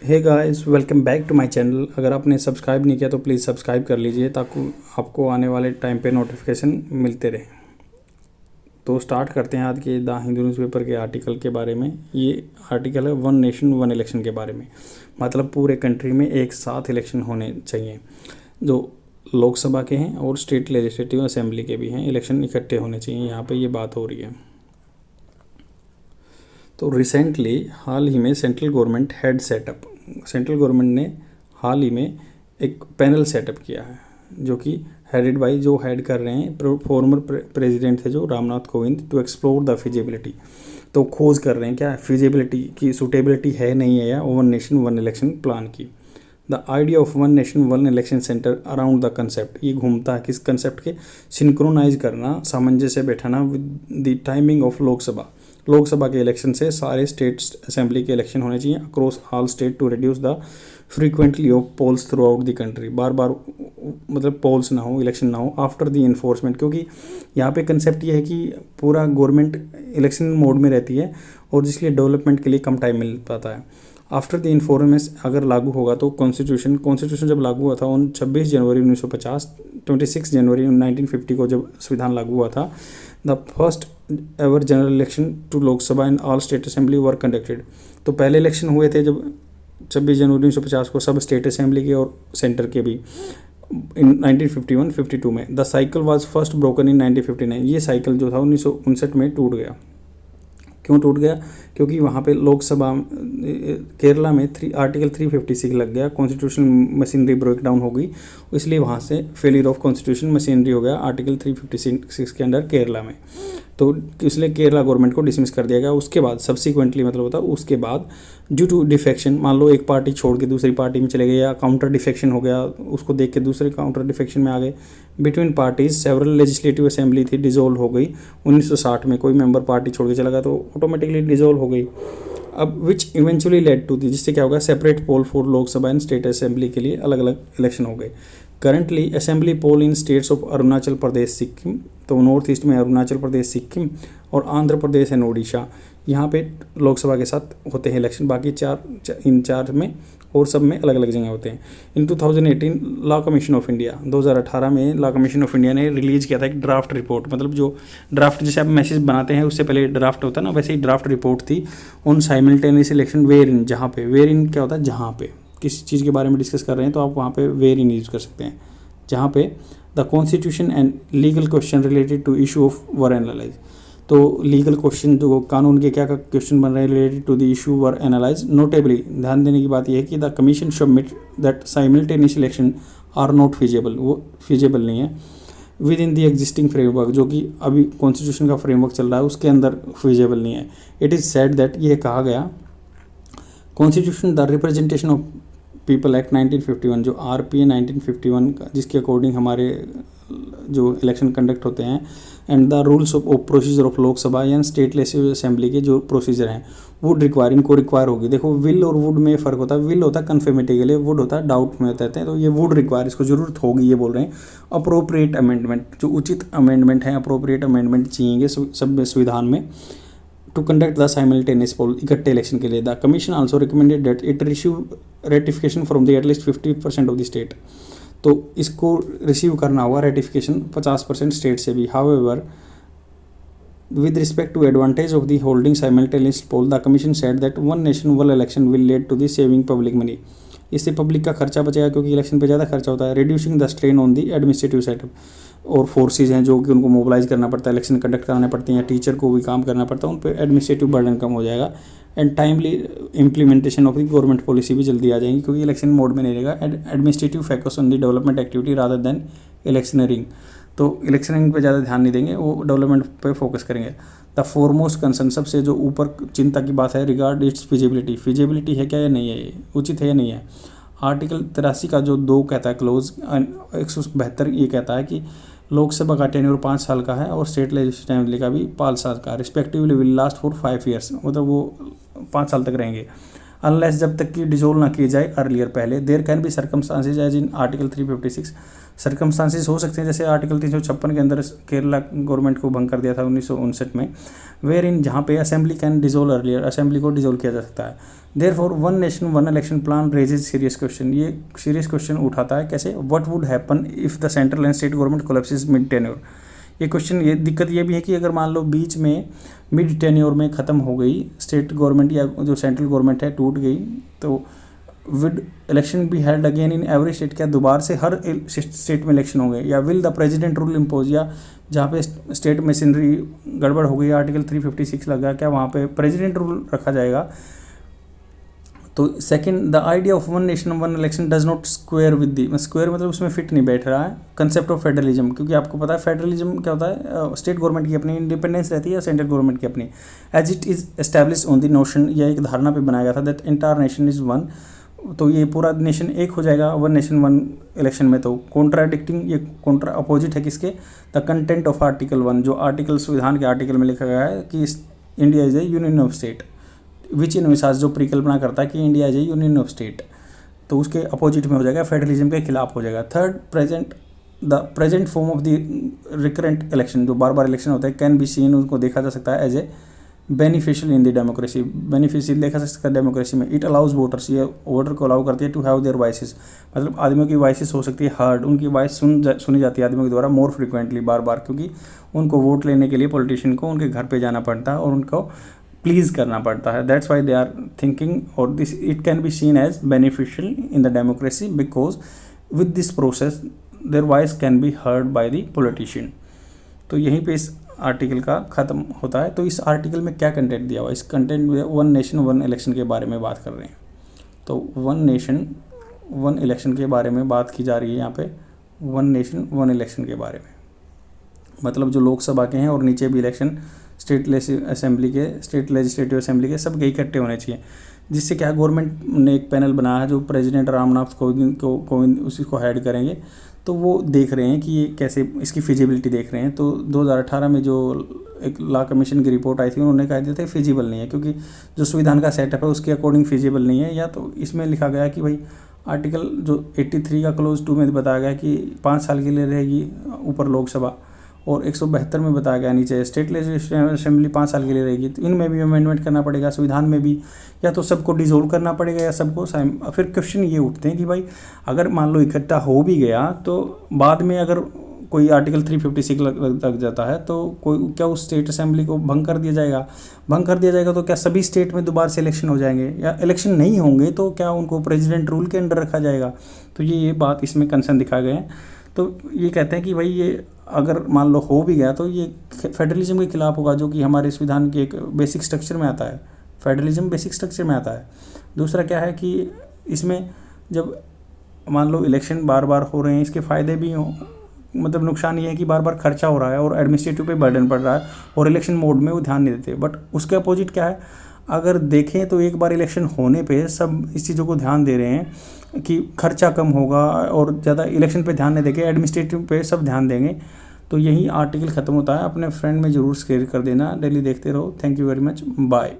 Hey guys, welcome back to my channel. अगर आपने subscribe नहीं किया तो प्लीज़ सब्सक्राइब कर लीजिए ताकि आपको आने वाले टाइम पे नोटिफिकेशन मिलते रहे। तो स्टार्ट करते हैं आज के द हिंदू न्यूज़पेपर के आर्टिकल के बारे में। ये आर्टिकल है वन नेशन वन इलेक्शन के बारे में। मतलब पूरे कंट्री में एक साथ इलेक्शन होने चाहिए, जो लोकसभा के हैं और स्टेट लेजिस्लेटिव असेंबली के भी हैं। इलेक्शन इकट्ठे होने चाहिए, यहाँ पर ये बात हो रही है। तो रिसेंटली हाल ही में सेंट्रल गवर्नमेंट गवर्नमेंट ने हाल ही में एक पैनल सेटअप किया है, जो कि हेडेड बाई जो हेड कर रहे हैं फॉर्मर प्रेसिडेंट थे जो Ramnath Kovind, to explore the feasibility. तो खोज कर रहे हैं क्या फिजिबिलिटी की सूटेबिलिटी है नहीं है या one nation one election plan की। The idea of one nation one election centre around the concept, ये घूमता है किस कंसेप्ट के, सिंक्रोनाइज करना, सामंजस्य बैठाना with the timing of Lok Sabha के इलेक्शन से सारे स्टेट असेंबली के इलेक्शन होने चाहिए across all state to reduce the frequently of polls throughout the country. बार बार मतलब पोल्स ना हो, इलेक्शन ना हो आफ्टर द इन्फोर्समेंट, क्योंकि यहाँ पे कंसेप्ट ये है कि पूरा गवर्नमेंट इलेक्शन मोड में रहती है और जिसलिए डेवलपमेंट के लिए कम टाइम मिल पाता है। आफ्टर द इन्फॉर्मेंस अगर लागू होगा तो कॉन्स्टिट्यूशन जब लागू हुआ था उन 26 जनवरी 1950, 26 जनवरी 1950 को जब संविधान लागू हुआ था, the first ever general election to Lok Sabha and all state assembly were conducted. तो पहले इलेक्शन हुए थे जब 26 जनवरी 1950 को, सब स्टेट असेंबली के और सेंटर के भी, इन 1951-52 में। The cycle was first broken इन 1959। ये साइकिल जो था 1959 में टूट गया। क्यों टूट गया? क्योंकि वहाँ पे लोकसभा केरला में आर्टिकल 356 लग गया, कॉन्स्टिट्यूशन मशीनरी ब्रेक डाउन हो गई, इसलिए वहाँ से फेलियर ऑफ कॉन्स्टिट्यूशन मशीनरी हो गया आर्टिकल 356 के अंडर केरला में। तो इसलिए केरला गवर्नमेंट को डिसमिस कर दिया गया। उसके बाद सब्सिक्वेंटली मतलब होता उसके बाद ड्यू टू डिफेक्शन, मान लो एक पार्टी छोड़ के दूसरी पार्टी में चले गए या काउंटर डिफेक्शन हो गया, उसको देख के दूसरे काउंटर डिफेक्शन में आ गए। Between parties several legislative assembly थी, डिसॉल्व हो गई 1960 में। कोई मेंबर पार्टी छोड़ के चला गया तो ऑटोमेटिकली डिसॉल्व हो गई। अब which eventually led to the, जिससे क्या होगा, separate poll for Lok Sabha and state assembly के लिए अलग अलग इलेक्शन हो गए। Currently assembly poll in states of Arunachal Pradesh, Sikkim, तो नॉर्थ ईस्ट में अरुणाचल प्रदेश, सिक्किम और आंध्र प्रदेश एंड ओडिशा, यहाँ पे लोकसभा के साथ होते हैं इलेक्शन। बाकी इन चार में और सब में अलग अलग जगह होते हैं। इन 2018 लॉ कमीशन ऑफ इंडिया, 2018 में लॉ कमीशन ऑफ इंडिया ने रिलीज़ किया था एक ड्राफ्ट रिपोर्ट। मतलब जो ड्राफ्ट, जैसे आप मैसेज बनाते हैं उससे पहले ड्राफ्ट होता है ना, वैसे ही ड्राफ्ट रिपोर्ट थी ऑन साइमल्टेनियस इलेक्शन वेयर इन, जहाँ पे वेयर इन क्या होता है, जहाँ पे किसी चीज़ के बारे में डिस्कस कर रहे हैं तो आप वहाँ पे वेयर इन यूज़ कर सकते हैं, जहाँ पे the constitution and legal question related to issue of were analyse. तो लीगल क्वेश्चन जो कानून के क्या क्वेश्चन बन रहे हैं related to the issue were analyse. Notably ध्यान देने की बात यह है कि the commission submit that simultaneous election are not feasible, वो फिजिबल नहीं है within the existing framework, जो कि अभी कॉन्स्टिट्यूशन का फ्रेमवर्क चल रहा है उसके अंदर फिजिबल नहीं है। इट इज़ सेड दैट, ये कहा गया, constitution the representation of people act 1951, जो RPA 1951 का, जिसके अकॉर्डिंग हमारे जो इलेक्शन कंडक्ट होते हैं, and the rules of procedure of Lok Sabha या स्टेट लेजिस्लेटिव असेंबली के जो प्रोसीजर हैं वुड रिक्वायर, इनको रिक्वायर होगी। देखो विल और वुड में फ़र्क होता है। विल होता है कन्फर्मिटी के लिए, वुड होता है डाउट में रहते हैं। तो ये वुड रिक्वायर, इसको जरूरत होगी, ये बोल रहे हैं। अप्रोप्रिएट अमेंडमेंट, जो उचित अमेंडमेंट है, अप्रोप्रिएट अमेंडमेंट चाहिए सब संविधान में, टू कंडक्ट द साइमल्टेनियस पोल, इकट्ठे इलेक्शन के लिए। The commission also recommended that it receive ratification from the at least 50% of the state. तो इसको रिसीव करना होगा रेटिफिकेशन 50% स्टेट से भी। However with respect to advantage of the holding simultaneous poll, the commission said that one nation one election will lead to the saving public money. इससे public का खर्चा बचेगा, क्योंकि इलेक्शन पे ज़्यादा खर्चा होता है। Reducing the strain on the administrative setup, और फोर्सेज हैं जो कि उनको मोबिलाइज करना पड़ता है, इलेक्शन कंडक्ट कराने पड़ते हैं, या टीचर को भी काम करना पड़ता है, उन पर एडमिनिस्ट्रेटिव बर्डन कम हो जाएगा। And timely implementation of the government policy भी जल्दी आ जाएंगी, क्योंकि इलेक्शन मोड में नहीं रहेगा। Administrative focus on the development activity rather than electioneering. तो इलेक्शनिंग पे ज़्यादा ध्यान नहीं देंगे, वो डेवलपमेंट पे फोकस करेंगे। द फोरमोस्ट कंसर्न, सबसे जो ऊपर चिंता की बात है, रिगार्ड इट्स फिजिबिलिटी है क्या या नहीं है, ये उचित है या नहीं है। आर्टिकल 83 का जो 2 कहता है क्लोज 172, ये कहता है कि लोकसभा का टेन्योर 5 साल का है और स्टेट लेजिस्लेटिव असेंबली का भी 5 साल का, respectively will last for 5 years, मतलब वो 5 साल तक रहेंगे। अनलेस जब तक कि डिजोल्व ना किए जाए अर्लियर पहले। There can be circumstances as in article 356, circumstances हो सकते हैं जैसे आर्टिकल 356 के अंदर केरला गवर्नमेंट को भंग कर दिया था 1959 में, वेयर इन जहाँ पे assembly can dissolve earlier, assembly को डिजोल्व किया जा सकता है। Therefore one nation one election plan raises serious question, ये सीरियस क्वेश्चन उठाता है कैसे, what would happen if the central and state government collapses mid tenure. ये क्वेश्चन, ये दिक्कत ये भी है कि अगर मान लो बीच में मिड टेन्योर में ख़त्म हो गई स्टेट गवर्नमेंट या जो सेंट्रल गवर्नमेंट है टूट गई, तो with election be held again in every state, क्या दोबारा से हर स्टेट में इलेक्शन होंगे, या will the president rule impose, या जहाँ पे स्टेट मशीनरी गड़बड़ हो गई आर्टिकल 356 लगा क्या वहाँ पे प्रेसिडेंट रूल रखा जाएगा। तो second, the idea of one nation one election does not square with the, square मतलब उसमें फिट नहीं बैठ रहा है कंसेप्ट ऑफ फेडरलिज्म, क्योंकि आपको पता है फेडरलिज्म क्या होता है, स्टेट गवर्नमेंट की अपनी इंडिपेंडेंस रहती है या सेंट्रल गवर्नमेंट की अपनी, as it is establish on the notion, या एक धारणा पे बनाया गया था that entire nation is one, तो ये पूरा नेशन एक हो जाएगा वन नेशन वन इलेक्शन में। तो कॉन्ट्राडिक्टिंग, ये कॉन्ट्रा अपोजिट है किसके, द कंटेंट ऑफ आर्टिकल 1, जो आर्टिकल संविधान के आर्टिकल में लिखा गया है कि India is a union of state, which envisages जो परिकल्पना करता है कि India is a union of state, तो उसके अपोजिट में हो जाएगा, फेडरलिज्म के खिलाफ हो जाएगा। Third, the present form of the recurrent election, जो बार बार इलेक्शन होता है, कैन बी सीन, उनको देखा जा सकता है as a beneficial in the democracy, beneficial देखा जा सकता है डेमोक्रेसी में। इट अलाउज वोटर्स, ये वोटर को अलाउ करती है टू हैव देयर वॉइसेस, मतलब आदमियों की वॉइसेस हो सकती है हर्ड, उनकी वॉइस सुनी जाती है आदमियों के द्वारा मोर फ्रिक्वेंटली, बार बार, क्योंकि उनको वोट लेने के लिए पॉलिटिशियन को उनके घर पे जाना पड़ता है और उनको प्लीज़ करना पड़ता है। That's why they are thinking, और this it can be seen as beneficial in the democracy because with this process their voice can be heard by the politician. तो यहीं पे इस आर्टिकल का ख़त्म होता है। तो इस आर्टिकल में क्या कंटेंट दिया हुआ है, इस कंटेंट में वन नेशन वन इलेक्शन के बारे में बात कर रहे हैं। तो वन नेशन वन इलेक्शन के बारे में बात की जा रही है यहाँ पे, वन नेशन वन इलेक्शन के बारे में, मतलब जो लोकसभा के हैं और नीचे भी इलेक्शन स्टेट असेंबली के, स्टेट लेजिस्लेटिव असेंबली के, सब के इकट्ठे होने चाहिए। जिससे क्या गवर्नमेंट ने एक पैनल बनाया है जो प्रेसिडेंट रामनाथ कोविंद उसी को हेड करेंगे, तो वो देख रहे हैं कि ये कैसे, इसकी फिजिबिलिटी देख रहे हैं। तो 2018 में जो एक लॉ कमीशन की रिपोर्ट आई थी, उन्होंने कह दिया था फिजिबल नहीं है, क्योंकि जो संविधान का सेटअप है उसके अकॉर्डिंग फिजिबल नहीं है। या तो इसमें लिखा गया कि भाई आर्टिकल जो 83 का क्लोज 2 में बताया गया कि 5 साल के लिए रहेगी ऊपर लोकसभा, और 172 में बताया गया नीचे स्टेट लेजिस्लेटिव असेंबली 5 साल के लिए रहेगी। तो इनमें भी अमेंडमेंट करना पड़ेगा, संविधान में भी, या तो सबको डिसोल्व करना पड़ेगा या सबको। फिर क्वेश्चन ये उठते हैं कि भाई अगर मान लो इकट्ठा हो भी गया तो बाद में अगर कोई आर्टिकल 356 लग जाता है तो कोई क्या उस स्टेट असेंबली को भंग कर दिया जाएगा? भंग कर दिया जाएगा तो क्या सभी स्टेट में दोबारा से इलेक्शन हो जाएंगे, या इलेक्शन नहीं होंगे तो क्या उनको प्रेसिडेंट रूल के अंडर रखा जाएगा? तो ये बात इसमें कंसर्न दिखा गए हैं। तो ये कहते हैं कि भाई ये अगर मान लो हो भी गया तो ये फेडरलिज्म के खिलाफ होगा, जो कि हमारे संविधान के एक बेसिक स्ट्रक्चर में आता है। फेडरलिज्म बेसिक स्ट्रक्चर में आता है। दूसरा क्या है कि इसमें जब मान लो इलेक्शन बार बार हो रहे हैं, इसके फ़ायदे भी हों, मतलब नुकसान ये है कि बार बार खर्चा हो रहा है और एडमिनिस्ट्रेटिव पे बर्डन पड़ रहा है, और इलेक्शन मोड में वो ध्यान नहीं देते। बट उसके अपोजिट क्या है, अगर देखें तो एक बार इलेक्शन होने पे सब इस चीज़ों को ध्यान दे रहे हैं कि खर्चा कम होगा, और ज़्यादा इलेक्शन पे ध्यान नहीं देंगे, एडमिनिस्ट्रेटिव पे सब ध्यान देंगे। तो यही आर्टिकल ख़त्म होता है। अपने फ्रेंड में ज़रूर शेयर कर देना। डेली देखते रहो। Thank you very much. Bye.